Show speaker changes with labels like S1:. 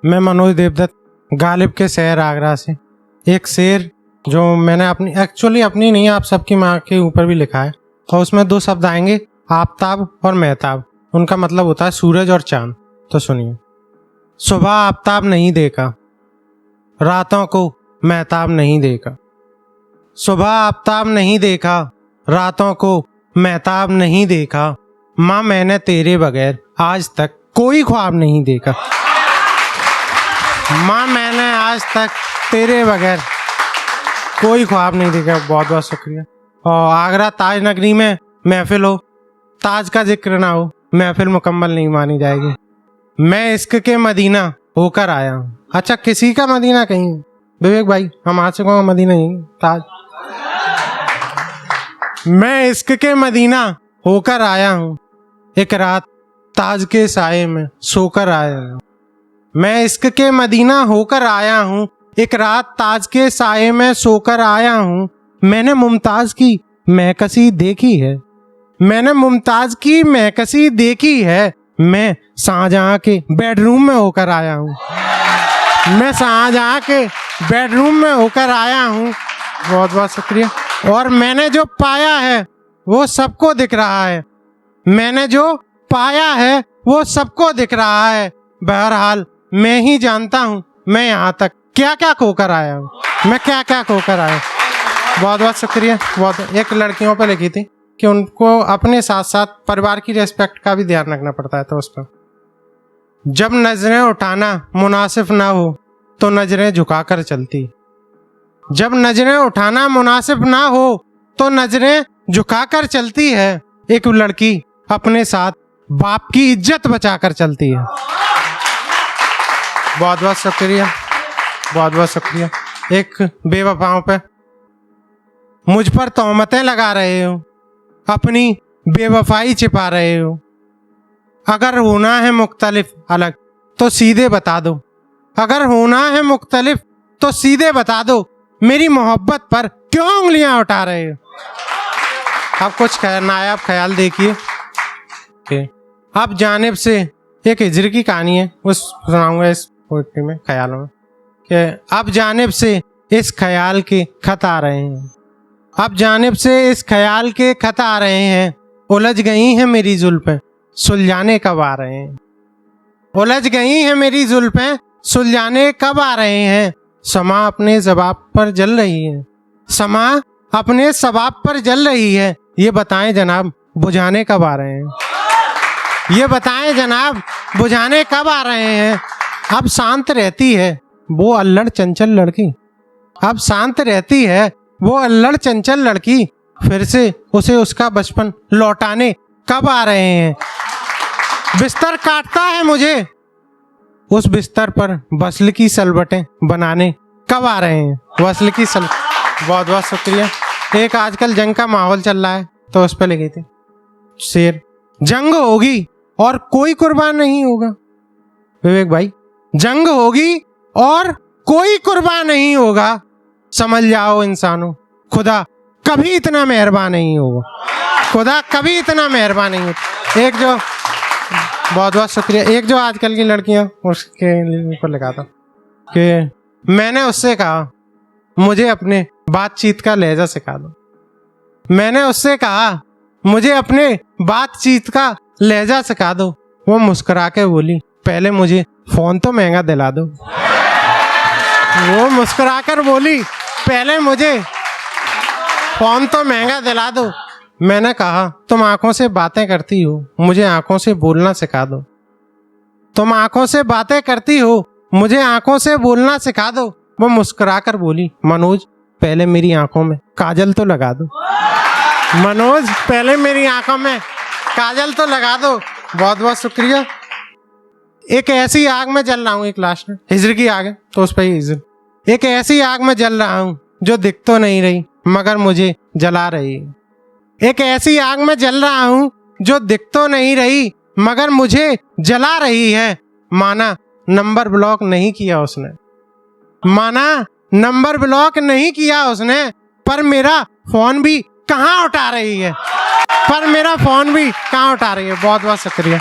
S1: मैं मनोज देवदत्त, गालिब के शहर आगरा से। एक शेर जो मैंने अपनी नहीं, आप सबकी माँ के ऊपर भी लिखा है, और उसमें 2 शब्द आएंगे, आफताब और महताब। उनका मतलब होता है सूरज और चांद। तो सुनिए। सुबह आफताब नहीं देखा, रातों को महताब नहीं देखा। सुबह आफताब नहीं देखा, रातों को महताब नहीं देखा। माँ मैंने तेरे बगैर आज तक कोई ख्वाब नहीं देखा। माँ मैंने आज तक तेरे बगैर कोई ख्वाब नहीं देखा। बहुत बहुत शुक्रिया। और आगरा ताज नगरी में महफिल हो, ताज का जिक्र ना हो, महफिल मुकम्मल नहीं मानी जाएगी। मैं इश्क के मदीना होकर आया हूँ। अच्छा, किसी का मदीना कहीं विवेक भाई, हम आशिकों का मदीना ही ताज। मैं इश्क के मदीना होकर आया हूँ, एक रात ताज के साये में सोकर आया हूँ। मैं इश्क के मदीना होकर आया हूँ, एक रात ताज के साये में सोकर आया हूँ। मैंने मुमताज की महकसी देखी है, मैंने मुमताज की महकसी देखी है। मैं शाहजहां के बेडरूम में होकर आया हूँ, मैं शाहजहां के बेडरूम में होकर आया हूँ। बहुत बहुत शुक्रिया। और मैंने जो पाया है वो सबको दिख रहा है, मैंने जो पाया है वो सबको दिख रहा है। बहरहाल मैं ही जानता हूँ मैं यहाँ तक क्या क्या खोकर आया हूँ, मैं क्या क्या खोकर आया। बहुत बहुत शुक्रिया। बहुत एक लड़कियों पे लिखी थी कि उनको अपने साथ साथ परिवार की रेस्पेक्ट का भी ध्यान रखना पड़ता है। तो उस पर, जब नजरें उठाना मुनासिब ना हो तो नजरें झुकाकर चलती। जब नजरें उठाना मुनासिब ना हो तो नजरें झुकाकर चलती है। एक लड़की अपने साथ बाप की इज्जत बचाकर चलती है। बहुत बहुत शुक्रिया, बहुत बहुत शुक्रिया। एक बेवफाओं पे, मुझ पर तोहमतें लगा रहे हो, अपनी बेवफाई छिपा रहे हो। अगर होना है मुख्तलिफ अलग तो सीधे बता दो, अगर होना है मुख्तलिफ तो सीधे बता दो। मेरी मोहब्बत पर क्यों उंगलियां उठा रहे हो। अब कुछ नायाब ख्याल देखिए कि अब जानिब से एक हिजर की कहानी है, वो सुनाऊंगा इस पोइट्री में, ख्यालों में, कि अब जानिब से इस ख्याल के खत आ रहे हैं, अब जानिब से इस ख्याल के खत आ रहे हैं। उलझ गई हैं मेरी जुल्फें, सुलझाने कब आ रहे हैं। उलझ गई हैं मेरी जुल्फें, सुलझाने कब आ रहे हैं। समा अपने जवाब पर जल रही है, समा अपने सवाब पर जल रही है। ये बताएं जनाब बुझाने कब आ रहे हैं, ये बताएं जनाब बुझाने कब आ रहे हैं। अब शांत रहती है वो अल्लड़ चंचल लड़की, अब शांत रहती है वो अल्लड़ चंचल लड़की। फिर से उसे उसका बचपन लौटाने कब आ रहे हैं। बिस्तर काटता है मुझे, उस बिस्तर पर वस्ल की सलवटें बनाने कब आ रहे हैं। वस्ल की बहुत बहुत शुक्रिया। एक आजकल जंग का माहौल चल रहा है तो उस पर लिखी थी शेर, जंग होगी और कोई कुर्बान नहीं होगा। विवेक भाई, जंग होगी और कोई कुर्बान नहीं होगा। समझ जाओ इंसानों, खुदा कभी इतना मेहरबान नहीं होगा, खुदा कभी इतना मेहरबान नहीं होगा। एक जो बहुत बहुत शुक्रिया, एक जो आजकल की लड़कियां उसके ऊपर लिखा था कि मैंने उससे कहा मुझे अपने बातचीत का लहजा सिखा दो, मैंने उससे कहा मुझे अपने बातचीत का लहजा सिखा दो। वो मुस्कुरा के बोली पहले मुझे फोन तो महंगा दिला दो। वो मुस्कुरा कर बोली पहले मुझे फोन तो महंगा दिला दो। मैंने कहा तुम आंखों से बातें करती हो, मुझे आंखों से बोलना सिखा दो। तुम आंखों से बातें करती हो, मुझे आंखों से बोलना सिखा दो। वो मुस्कुरा कर बोली मनोज पहले मेरी आंखों में काजल तो लगा दो, मनोज पहले मेरी आंखों में काजल तो लगा दो। बहुत बहुत शुक्रिया। एक ऐसी आग में जल रहा हूँ, एक लास्ट में हिजर की आग है तो उस पर ही हिजर। एक ऐसी आग में जल रहा हूँ जो दिख तो नहीं रही मगर मुझे जला रही है। एक ऐसी आग में जल रहा हूँ जो दिख तो नहीं रही मगर मुझे जला रही है। माना नंबर ब्लॉक नहीं किया उसने, माना नंबर ब्लॉक नहीं किया उसने, पर मेरा फोन भी कहाँ उठा रही है, पर मेरा फोन भी कहाँ उठा रही है। बहुत बहुत शुक्रिया।